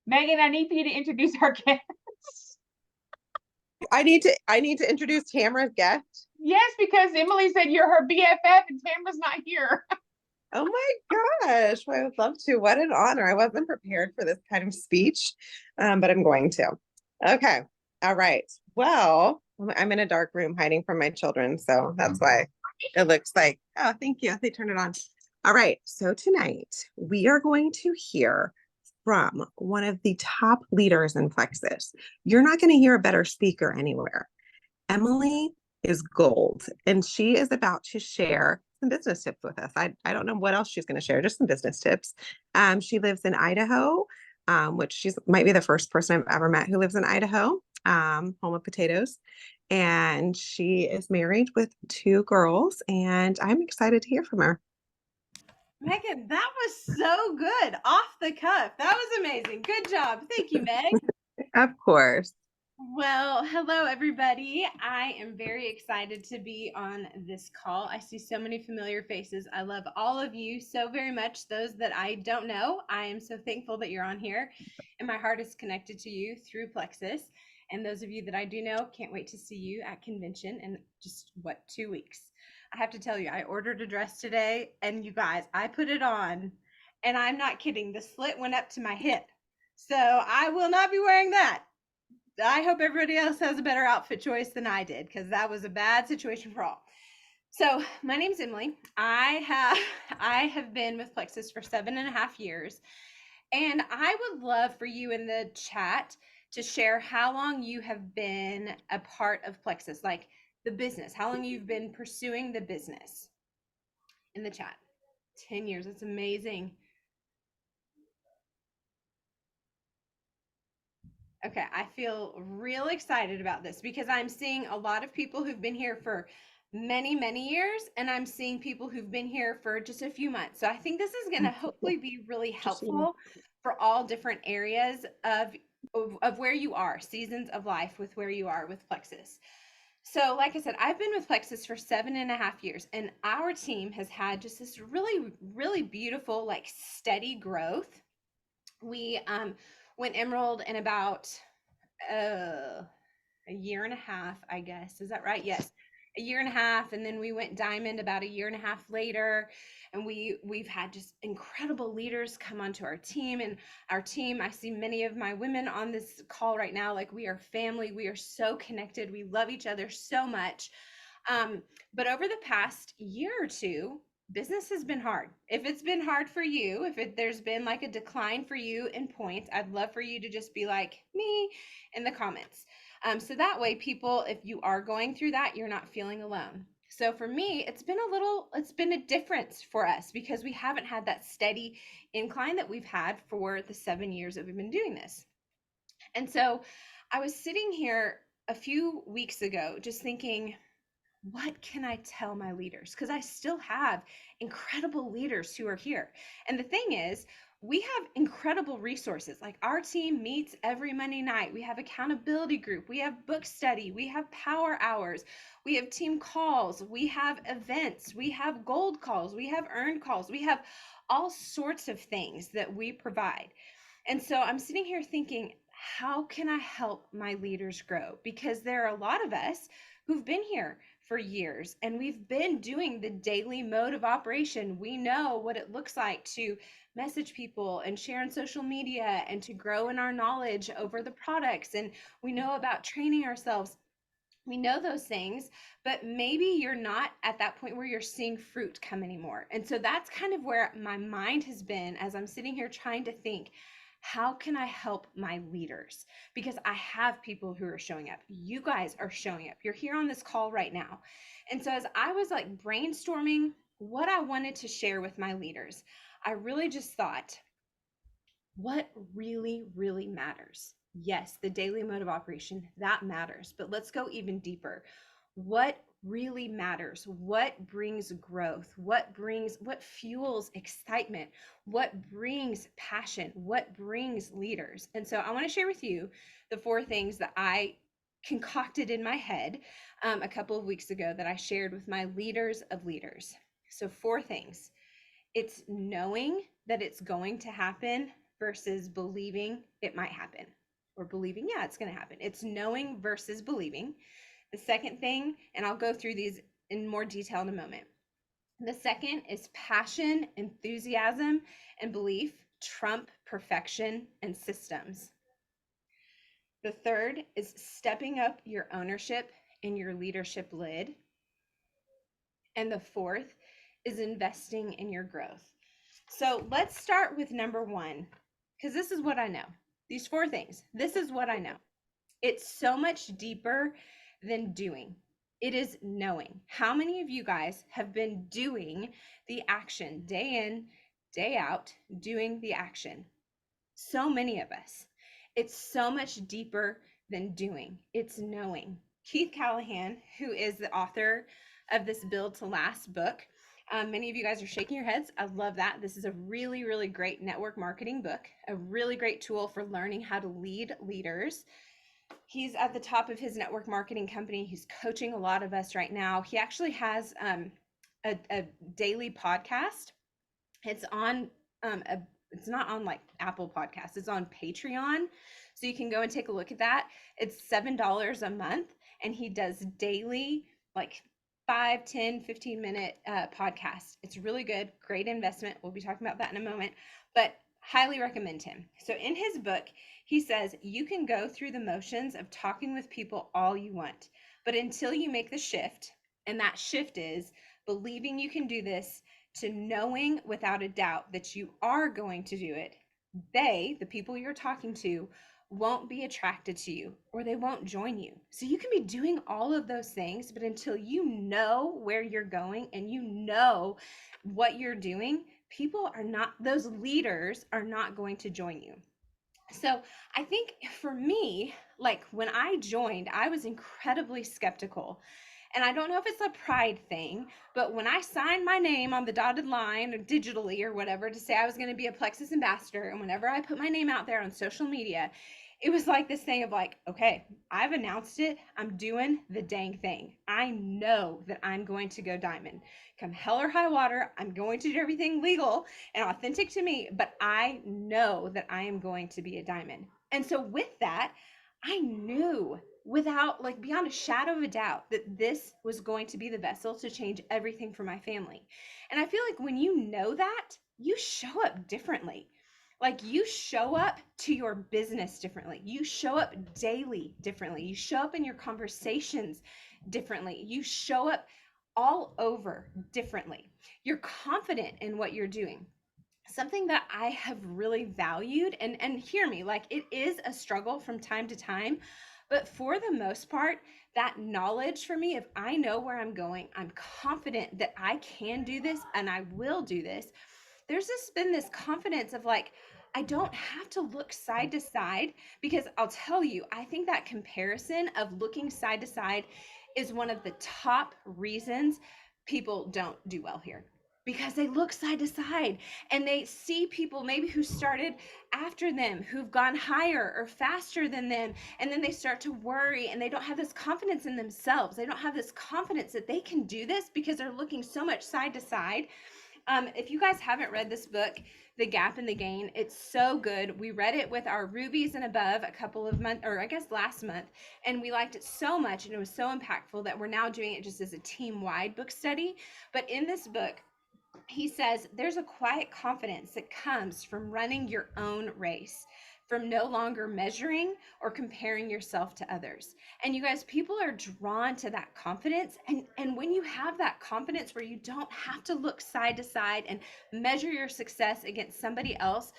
Megan, I need for you to introduce our guest. I need to introduce Tamara's guest. Yes, because Emily said you're her BFF and Tamara's not here. Oh my gosh, I would love to. What an honor. I wasn't prepared for this kind of speech, but I'm going to. Okay. All right. Well, I'm in a dark room hiding from my children, so that's why it looks like, oh, thank you. They turned it on. All right. So tonight we are going to hear from one of the top leaders in Plexus. You're not going to hear a better speaker anywhere. Emily is gold, and she is about to share some business tips with us. I don't know what else she's going to share, just some business tips. She lives in Idaho, which she might be the first person I've ever met who lives in Idaho, home of potatoes. And she is married with two girls, and I'm excited to hear from her. Megan, that was so good. Off the cuff. That was amazing. Good job. Thank you, Meg. Of course. Well, hello, everybody. I am very excited to be on this call. I see so many familiar faces. I love all of you so very much. Those that I don't know, I am so thankful that you're on here. And my heart is connected to you through Plexus. And those of you that I do know, can't wait to see you at convention in just, 2 weeks. I have to tell you, I ordered a dress today, and you guys, I put it on, and I'm not kidding. The slit went up to my hip. So I will not be wearing that. I hope everybody else has a better outfit choice than I did, because that was a bad situation for all. So my name's Emily. I have been with Plexus for 7.5 years, and I would love for you in the chat to share how long you have been a part of Plexus, like the business, how long you've been pursuing the business in the chat. 10 years. That's amazing. Okay, I feel real excited about this because I'm seeing a lot of people who've been here for many, many years, and I'm seeing people who've been here for just a few months. So I think this is going to hopefully be really helpful for all different areas of where you are, seasons of life with where you are with Plexus. So, like I said, I've been with Plexus for 7.5 years, and our team has had just this really, really beautiful, like steady growth. We went Emerald in about a year and a half, I guess. Is that right? Yes. A year and a half, and then we went Diamond about a year and a half later, and we've had just incredible leaders come onto our team. And our team, I see many of my women on this call right now, like we are family. We are so connected. We love each other so much. But over the past year or two, business has been hard. If it's been hard for you, there's been like a decline for you in points, I'd love for you to just be like me in the comments. So that way, people, if you are going through that, you're not feeling alone. So for me, it's been a difference for us because we haven't had that steady incline that we've had for the 7 years that we've been doing this. And so I was sitting here a few weeks ago just thinking, what can I tell my leaders? Because I still have incredible leaders who are here. And the thing is, we have incredible resources. Like our team meets every Monday night. We have accountability group. We have book study. We have power hours. We have team calls. We have events. We have gold calls. We have earned calls. We have all sorts of things that we provide. And so I'm sitting here thinking, how can I help my leaders grow? Because there are a lot of us who've been here for years and we've been doing the daily mode of operation. We know what it looks like to message people and share on social media and to grow in our knowledge over the products. And we know about training ourselves. We know those things, but maybe you're not at that point where you're seeing fruit come anymore. And so that's kind of where my mind has been as I'm sitting here trying to think, how can I help my leaders? Because I have people who are showing up. You guys are showing up. You're here on this call right now. And so as I was like brainstorming what I wanted to share with my leaders, I really just thought, what really, really matters? Yes, the daily mode of operation, that matters, but let's go even deeper. What really matters? What brings growth? What fuels excitement? What brings passion? What brings leaders? And so I want to share with you the 4 things that I concocted in my head a couple of weeks ago that I shared with my leaders of leaders. So 4 things. It's knowing that it's going to happen versus believing it might happen, or believing, yeah, it's going to happen. It's knowing versus believing. The second thing, and I'll go through these in more detail in a moment. The second is passion, enthusiasm, and belief trump perfection and systems. The third is stepping up your ownership in your leadership lid. And the fourth is investing in your growth. So let's start with number one, because this is what I know. These four things, this is what I know. It's so much deeper than doing. It is knowing. How many of you guys have been doing the action day in, day out, doing the action? So many of us. It's so much deeper than doing. It's knowing. Keith Callahan, who is the author of this Build to Last book, many of you guys are shaking your heads. I love that. This is a really, really great network marketing book, a really great tool for learning how to lead leaders. He's at the top of his network marketing company. He's coaching a lot of us right now. He actually has a daily podcast. It's on it's not on like Apple Podcasts. It's on Patreon. So you can go and take a look at that. It's $7 a month. And he does daily, like 5, 10, 15-minute podcasts. It's really good. Great investment. We'll be talking about that in a moment. But highly recommend him. So in his book, he says, you can go through the motions of talking with people all you want. But until you make the shift, and that shift is believing you can do this, to knowing without a doubt that you are going to do it, they, the people you're talking to, won't be attracted to you, or they won't join you. So you can be doing all of those things, but until you know where you're going and you know what you're doing, people are not, those leaders are not going to join you. So I think for me, like when I joined, I was incredibly skeptical. And I don't know if it's a pride thing, but when I signed my name on the dotted line or digitally or whatever to say I was going to be a Plexus ambassador, and whenever I put my name out there on social media, it was like this thing of like, okay, I've announced it. I'm doing the dang thing. I know that I'm going to go diamond. Come hell or high water, I'm going to do everything legal and authentic to me, but I know that I am going to be a diamond. And so with that, I knew without, like, beyond a shadow of a doubt that this was going to be the vessel to change everything for my family. And I feel like when you know that, you show up differently. Like, you show up to your business differently. You show up daily differently. You show up in your conversations differently. You show up all over differently. You're confident in what you're doing. Something that I have really valued, and hear me, like, it is a struggle from time to time, but for the most part, that knowledge for me, if I know where I'm going, I'm confident that I can do this and I will do this. There's just been this confidence of like, I don't have to look side to side, because I'll tell you, I think that comparison of looking side to side is one of the top reasons people don't do well here, because they look side to side and they see people maybe who started after them, who've gone higher or faster than them, and then they start to worry and they don't have this confidence in themselves. They don't have this confidence that they can do this because they're looking so much side to side. If you guys haven't read this book, The Gap and the Gain, it's so good. We read it with our rubies and above a couple of months, or I guess last month, and we liked it so much and it was so impactful that we're now doing it just as a team-wide book study. But in this book, he says there's a quiet confidence that comes from running your own race, from no longer measuring or comparing yourself to others. And you guys, people are drawn to that confidence. And when you have that confidence where you don't have to look side to side and measure your success against somebody else,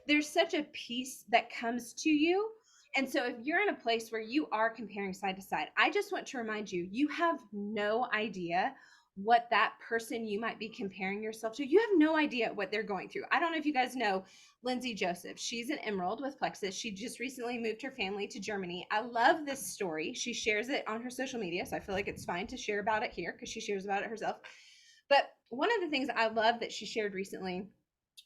there's such a peace that comes to you. And so if you're in a place where you are comparing side to side, I just want to remind you, you have no idea what that person you might be comparing yourself to, you have no idea what they're going through. I don't know if you guys know Lindsay Joseph. She's an emerald with Plexus. She just recently moved her family to Germany. I love this story. She shares it on her social media, so I feel like it's fine to share about it here because she shares about it herself. But one of the things I love that she shared recently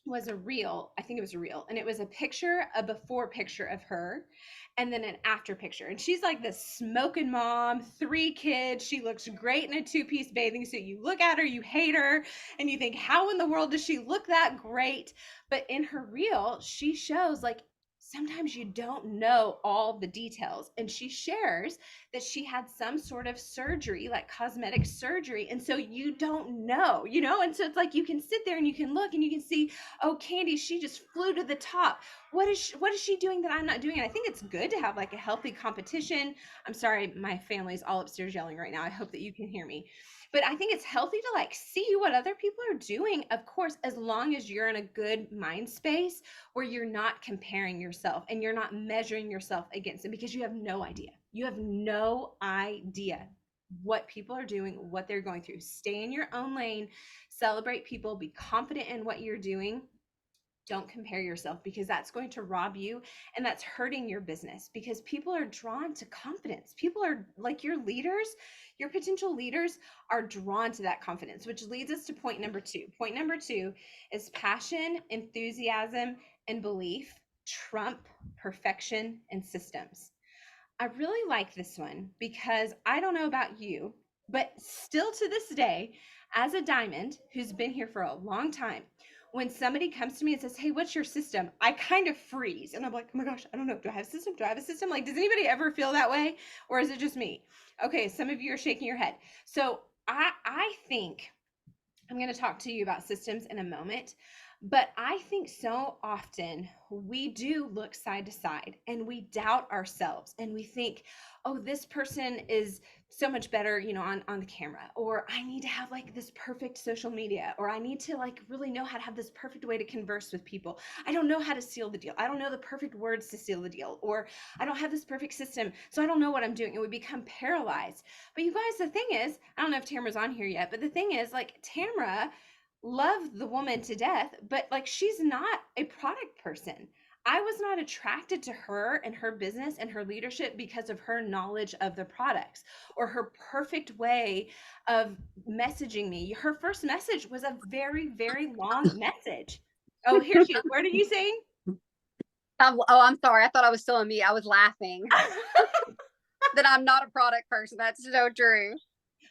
was a reel. I think it was a reel. And it was a picture, a before picture of her, and then an after picture. And she's like this smoking mom, 3 kids. She looks great in a 2-piece bathing suit. You look at her, you hate her, and you think, how in the world does she look that great? But in her reel, she shows like sometimes you don't know all the details. And she shares that she had some sort of surgery, like cosmetic surgery. And so you don't know, you know? And so it's like you can sit there and you can look and you can see, oh, Candy, she just flew to the top. What is she doing that I'm not doing? And I think it's good to have like a healthy competition. I'm sorry, my family's all upstairs yelling right now. I hope that you can hear me. But I think it's healthy to like see what other people are doing, of course, as long as you're in a good mind space where you're not comparing yourself and you're not measuring yourself against them, because you have no idea. You have no idea what people are doing, what they're going through. Stay in your own lane, celebrate people, be confident in what you're doing. Don't compare yourself, because that's going to rob you and that's hurting your business, because people are drawn to confidence. People are like your leaders, your potential leaders are drawn to that confidence, which leads us to point number 2. Point number 2 is passion, enthusiasm, and belief trump perfection and systems. I really like this one because I don't know about you, but still to this day, as a diamond who's been here for a long time, when somebody comes to me and says, hey, what's your system? I kind of freeze and I'm like, oh my gosh, I don't know. Do I have a system? Do I have a system? Like, does anybody ever feel that way? Or is it just me? Okay, some of you are shaking your head. So I think I'm going to talk to you about systems in a moment. But I think so often we do look side to side and we doubt ourselves and we think, oh, this person is so much better, you know, on the camera, or I need to have like this perfect social media, or I need to like really know how to have this perfect way to converse with people. I don't know how to seal the deal. I don't know the perfect words to seal the deal, or I don't have this perfect system, so I don't know what I'm doing. And we become paralyzed. But you guys, the thing is, I don't know if Tamara's on here yet, but the thing is, like, Tamara loved the woman to death, but like she's not a product person. I was not attracted to her and her business and her leadership because of her knowledge of the products or her perfect way of messaging me. Her first message was a very, very long message. Oh, here she is. Where did you sing? I'm sorry. I thought I was still on me. I was laughing that I'm not a product person. That's so true.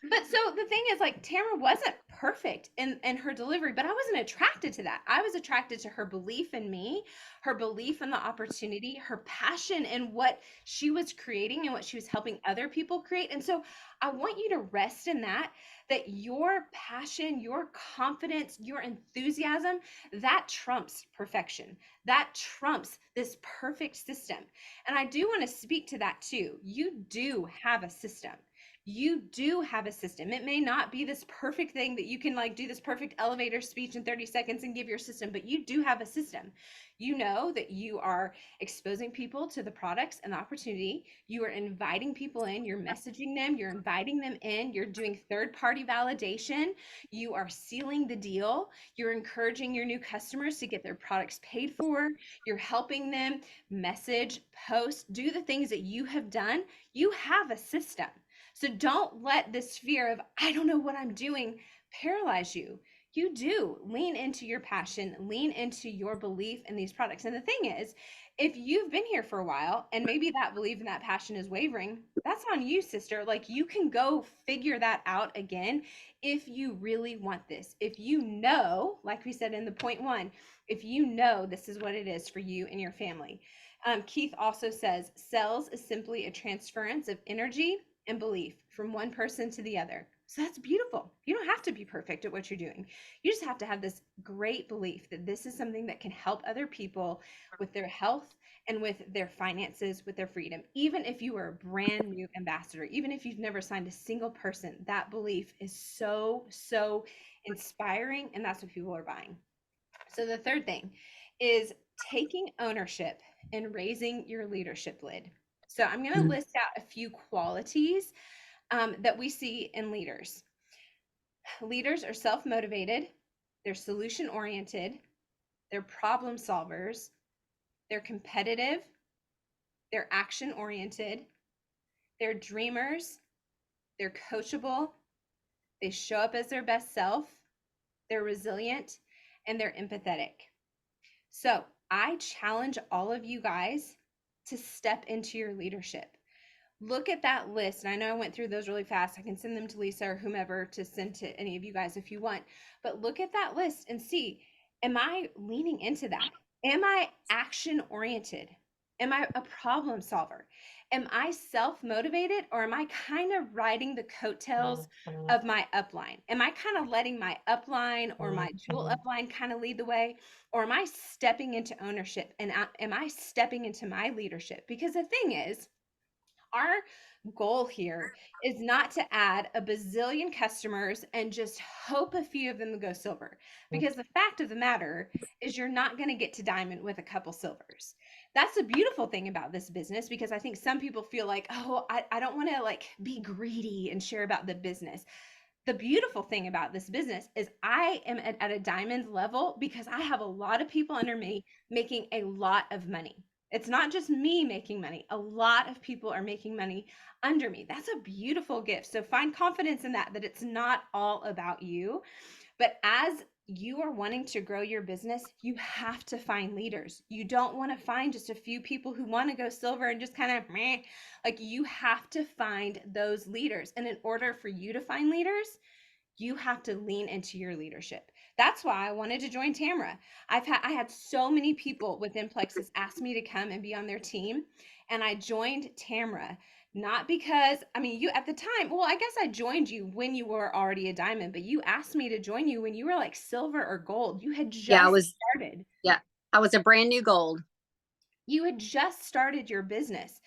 But so the thing is, like, Tamara wasn't perfect in her delivery, but I wasn't attracted to that. I was attracted to her belief in me, her belief in the opportunity, her passion in what she was creating and what she was helping other people create. And so I want you to rest in that, that your passion, your confidence, your enthusiasm, that trumps perfection. That trumps this perfect system. And I do want to speak to that too. You do have a system. You do have a system. It may not be this perfect thing that you can like do this perfect elevator speech in 30 seconds and give your system, but you do have a system. You know that you are exposing people to the products and the opportunity. You are inviting people in, you're messaging them, you're inviting them in, you're doing third-party validation, you are sealing the deal, you're encouraging your new customers to get their products paid for, you're helping them message, post, do the things that you have done. You have a system. So don't let this fear of, I don't know what I'm doing, paralyze you. You do lean into your passion, lean into your belief in these products. And the thing is, if you've been here for a while and maybe that belief and that passion is wavering, that's on you, sister. Like, you can go figure that out again if you really want this. If you know, like we said in the point 1, if you know this is what it is for you and your family. Keith also says, sales is simply a transference of energy and belief from one person to the other. So that's beautiful. You don't have to be perfect at what you're doing. You just have to have this great belief that this is something that can help other people with their health and with their finances, with their freedom. Even if you are a brand new ambassador, even if you've never signed a single person, that belief is so, so inspiring, and that's what people are buying. So the third thing is taking ownership and raising your leadership lid. So I'm going to list out a few qualities that we see in leaders. Leaders are self-motivated, they're solution-oriented, they're problem solvers, they're competitive, they're action-oriented, they're dreamers, they're coachable, they show up as their best self, they're resilient, and they're empathetic. So I challenge all of you guys to step into your leadership. Look at that list. And I know I went through those really fast. I can send them to Lisa or whomever to send to any of you guys if you want. But look at that list and see, am I leaning into that? Am I action oriented? Am I a problem solver? Am I self motivated, or am I kind of riding the coattails of my upline? Am I kind of letting my upline or my jewel upline kind of lead the way? Or am I stepping into ownership, and am I stepping into my leadership? Because the thing is, our goal here is not to add a bazillion customers and just hope a few of them go silver. Because the fact of the matter is, you're not going to get to diamond with a couple silvers. That's the beautiful thing about this business, because I think some people feel like, oh, I don't want to like be greedy and share about the business. The beautiful thing about this business is I am at a diamond level because I have a lot of people under me making a lot of money. It's not just me making money. A lot of people are making money under me. That's a beautiful gift. So find confidence in that it's not all about you. But as you are wanting to grow your business, you have to find leaders. You don't want to find just a few people who want to go silver and just kind of meh. Like, you have to find those leaders. And in order for you to find leaders, you have to lean into your leadership. That's why I wanted to join Tamra. I had so many people within Plexus ask me to come and be on their team, and I joined Tamra not because, I mean, you at the time, well, I guess I joined you when you were already a diamond, but you asked me to join you when you were like silver or gold. You had Yeah, just started. yeah, I was a brand new gold. You had just started your business,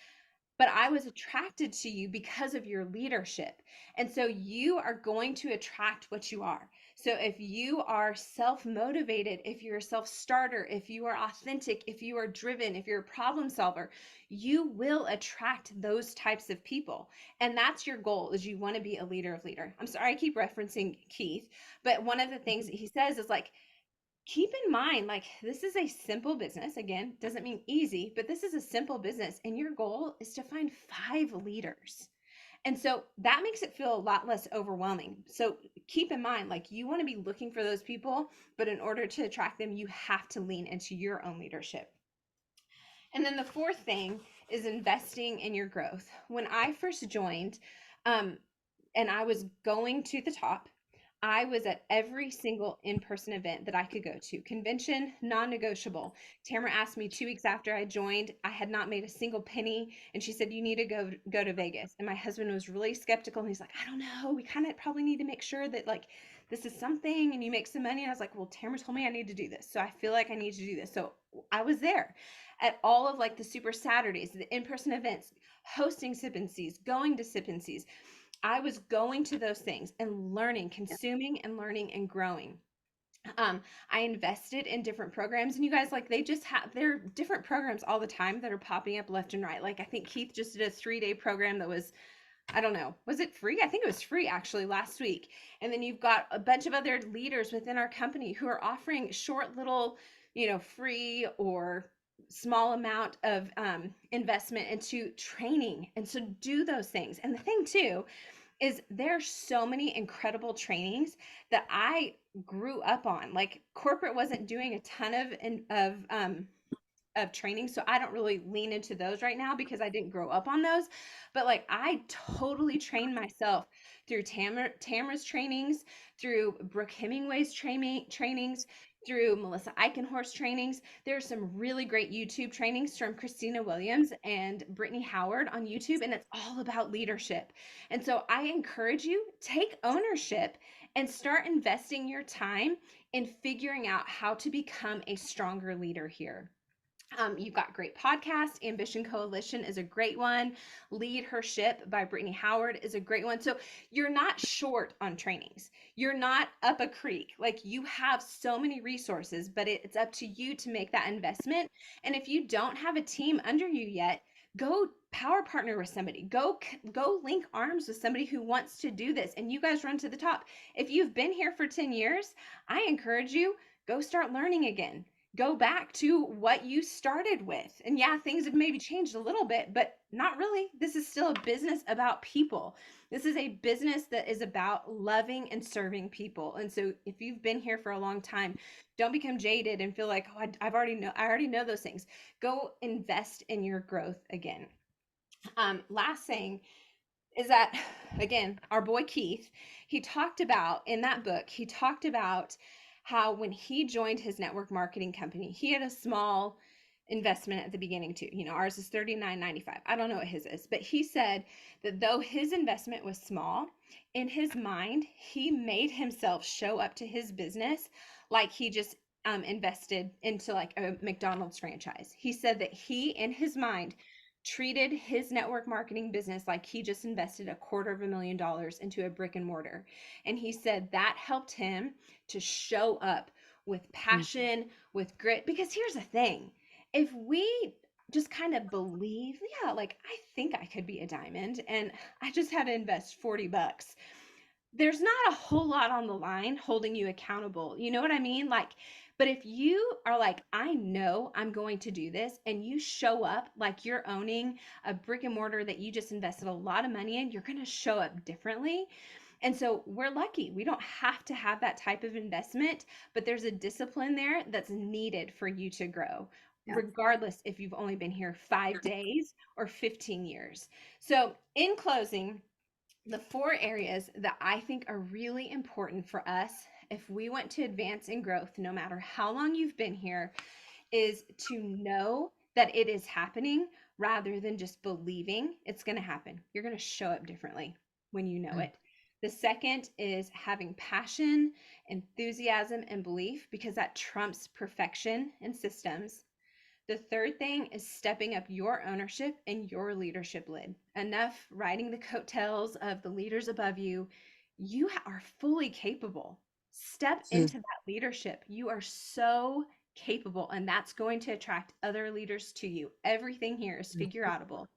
but I was attracted to you because of your leadership. And so you are going to attract what you are. So if you are self-motivated, if you're a self-starter, if you are authentic, if you are driven, if you're a problem solver, you will attract those types of people. And that's your goal, is you want to be a leader of leader. I'm sorry, I keep referencing Keith, but one of the things that he says is like, keep in mind, like, this is a simple business. Again, doesn't mean easy, but this is a simple business, and your goal is to find 5 leaders. And so that makes it feel a lot less overwhelming. So keep in mind, like, you want to be looking for those people, but in order to attract them, you have to lean into your own leadership. And then the fourth thing is investing in your growth. When I first joined, and I was going to the top, I was at every single in-person event that I could go to. Convention, non-negotiable. Tamara asked me 2 weeks after I joined. I had not made a single penny, and she said, you need to go to Vegas. And my husband was really skeptical, and he's like, I don't know. We kind of probably need to make sure that, like, this is something and you make some money. And I was like, well, Tamara told me I need to do this, so I feel like I need to do this. So I was there at all of like the Super Saturdays, the in-person events, hosting Sip and Seas, going to Sip and Seas. I was going to those things and learning, consuming and learning and growing. I invested in different programs, and you guys, like, they just have, there are different programs all the time that are popping up left and right. Like, I think Keith just did a 3-day program that was, I don't know, was it free? I think it was free actually last week. And then you've got a bunch of other leaders within our company who are offering short little, free or small amount of investment into training. And so do those things. And the thing too is, there's so many incredible trainings that I grew up on. Like, corporate wasn't doing a ton of training, so I don't really lean into those right now because I didn't grow up on those. But like, I totally trained myself through Tamara's trainings, through Brooke Hemingway's trainings, through Melissa Eichenhorst trainings. There's some really great YouTube trainings from Christina Williams and Brittany Howard on YouTube, and it's all about leadership. And so I encourage you, take ownership and start investing your time in figuring out how to become a stronger leader here. You've got great podcasts. Ambition Coalition is a great one. Lead Her Ship by Brittany Howard is a great one. So you're not short on trainings. You're not up a creek. Like, you have so many resources, but it's up to you to make that investment. And if you don't have a team under you yet, go power partner with somebody. Go link arms with somebody who wants to do this, and you guys run to the top. If you've been here for 10 years, I encourage you, go start learning again. go back to what you started with. And yeah, things have maybe changed a little bit, but not really. This is still a business about people. This is a business that is about loving and serving people. And so if you've been here for a long time, don't become jaded and feel like, oh, I already know those things. Go invest in your growth again. Last thing is that, again, our boy Keith, he talked about in that book, he talked about how when he joined his network marketing company, he had a small investment at the beginning too. You know, ours is $39.95. I don't know what his is, but he said that though his investment was small, in his mind, he made himself show up to his business like he just invested into like a McDonald's franchise. He said that he, in his mind, treated his network marketing business like he just invested $250,000 into a brick and mortar. And he said that helped him to show up with passion, with grit. Because here's the thing, if we just kind of believe, yeah, like I think I could be a diamond and I just had to invest $40, there's not a whole lot on the line holding you accountable. You know what I mean? Like, but if you are like, I know I'm going to do this, and you show up like you're owning a brick and mortar that you just invested a lot of money in, you're going to show up differently. And so we're lucky. We don't have to have that type of investment, but there's a discipline there that's needed for you to grow, Yeah. regardless if you've only been here 5 days or 15 years. So, in closing, the 4 areas that I think are really important for us if we want to advance in growth, no matter how long you've been here, is to know that it is happening rather than just believing it's going to happen. You're going to show up differently when you know it. The second is having passion, enthusiasm, and belief, because that trumps perfection and systems. The third thing is stepping up your ownership and your leadership lid. Enough riding the coattails of the leaders above you. You are fully capable. Step into that leadership. You are so capable, and that's going to attract other leaders to you. Everything here is figure outable.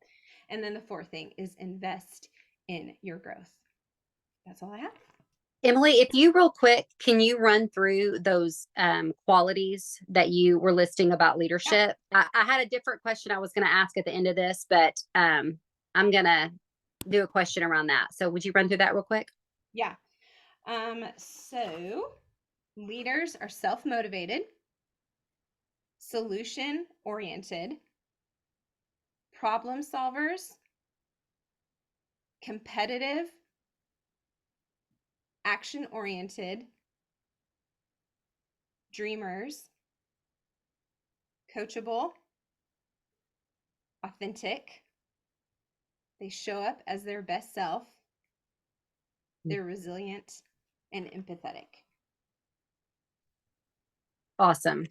And then the fourth thing is invest in your growth. That's all I have. Emily, if you real quick, can you run through those qualities that you were listing about leadership? I had a different question I was going to ask at the end of this, but I'm going to do a question around that. So would you run through that real quick? Yeah. So leaders are self-motivated, solution-oriented, problem solvers, competitive, action-oriented, dreamers, coachable, authentic. They show up as their best self. They're resilient and empathetic. Awesome.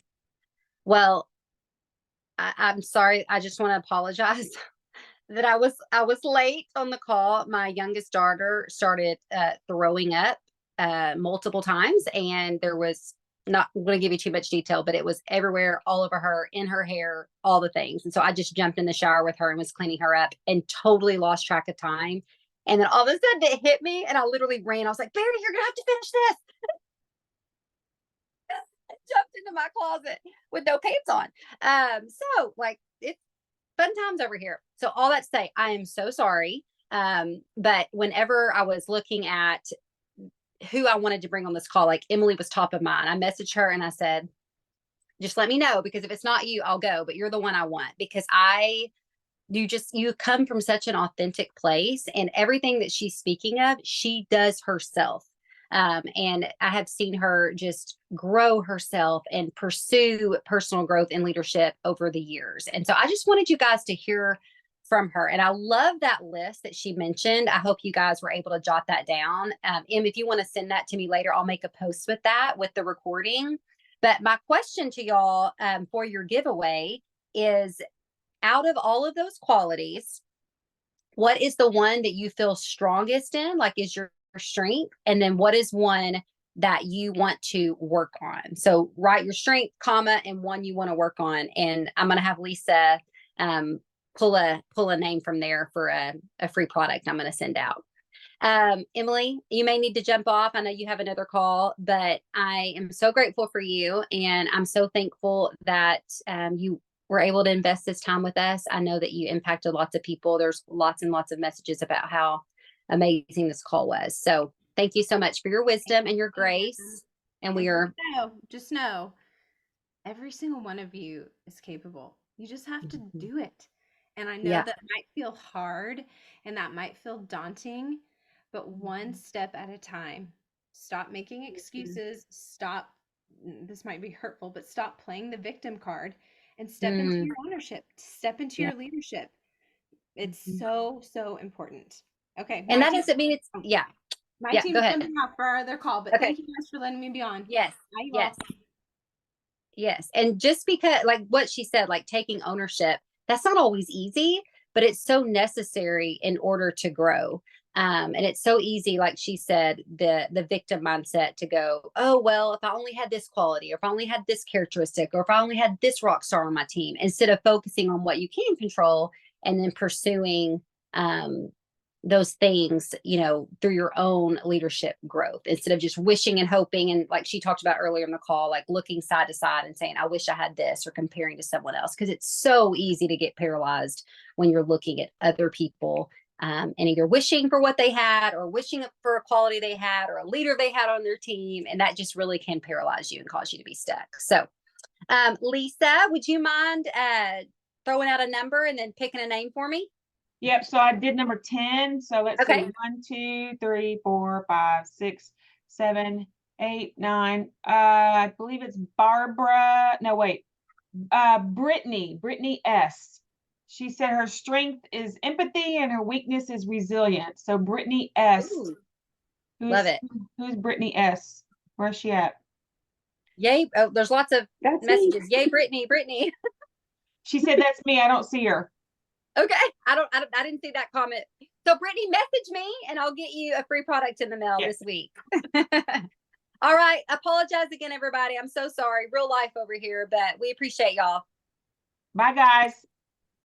Well, I'm sorry. I just want to apologize that I was late on the call. My youngest daughter started throwing up multiple times, and there was, not going to give you too much detail, but it was everywhere, all over her, in her hair, all the things. And so I just jumped in the shower with her and was cleaning her up and totally lost track of time. And then all of a sudden it hit me and I literally ran. I was like, Barry, you're going to have to finish this. Jumped into my closet with no pants on. So like, it's fun times over here. So all that to say, I am so sorry. But whenever I was looking at who I wanted to bring on this call, like Emily was top of mind. I messaged her and I said, just let me know, because if it's not you, I'll go, but you're the one I want, because you come from such an authentic place, and everything that she's speaking of, she does herself. And I have seen her just grow herself and pursue personal growth and leadership over the years. And so I just wanted you guys to hear from her. And I love that list that she mentioned. I hope you guys were able to jot that down. Em, if you want to send that to me later, I'll make a post with that, with the recording. But my question to y'all for your giveaway is, out of all of those qualities, what is the one that you feel strongest in, like is your strength? And then what is one that you want to work on? So write your strength, comma, and one you want to work on. And I'm going to have Lisa pull a name from there for a free product I'm going to send out. Emily, you may need to jump off. I know you have another call, but I am so grateful for you. And I'm so thankful that you were able to invest this time with us. I know that you impacted lots of people. There's lots and lots of messages about how amazing this call was. So thank you so much for your wisdom and your grace. And we are just know every single one of you is capable. You just have to do it. And I know Yeah. that might feel hard and that might feel daunting, but one step at a time. Stop making excuses. Stop, this might be hurtful, but stop playing the victim card and step into your ownership, step into your leadership. It's so, so important. Okay. And that doesn't mean it's, My Yeah, team's go ahead. jumping off for our other call, but Okay. thank you guys for letting me be on. Yes. Bye, you Yes. all. Yes. And just because, like what she said, like taking ownership, that's not always easy, but it's so necessary in order to grow. And it's so easy, like she said, the victim mindset to go, oh, well, if I only had this quality, or if I only had this characteristic, or if I only had this rock star on my team, instead of focusing on what you can control and then pursuing those things, you know, through your own leadership growth, instead of just wishing and hoping. And like she talked about earlier in the call, like looking side to side and saying, I wish I had this, or comparing to someone else. Cause it's so easy to get paralyzed when you're looking at other people and either wishing for what they had, or wishing for a quality they had, or a leader they had on their team. And that just really can paralyze you and cause you to be stuck. So Lisa, would you mind throwing out a number and then picking a name for me? Yep. So I did number 10. So let's Okay. see. 1, 2, 3, 4, 5, 6, 7, 8, 9. I believe it's Barbara. No, wait. Brittany S. She said her strength is empathy and her weakness is resilience. So Brittany S. Ooh, love it. Who's Brittany S? Where's she at? Yay. Oh, there's lots of That's messages. me. Yay, Brittany. She said that's me. I don't see her. Okay. I didn't see that comment. So Brittany, message me and I'll get you a free product in the mail this week. All right. Apologize again, everybody. I'm so sorry. Real life over here, but we appreciate y'all. Bye, guys.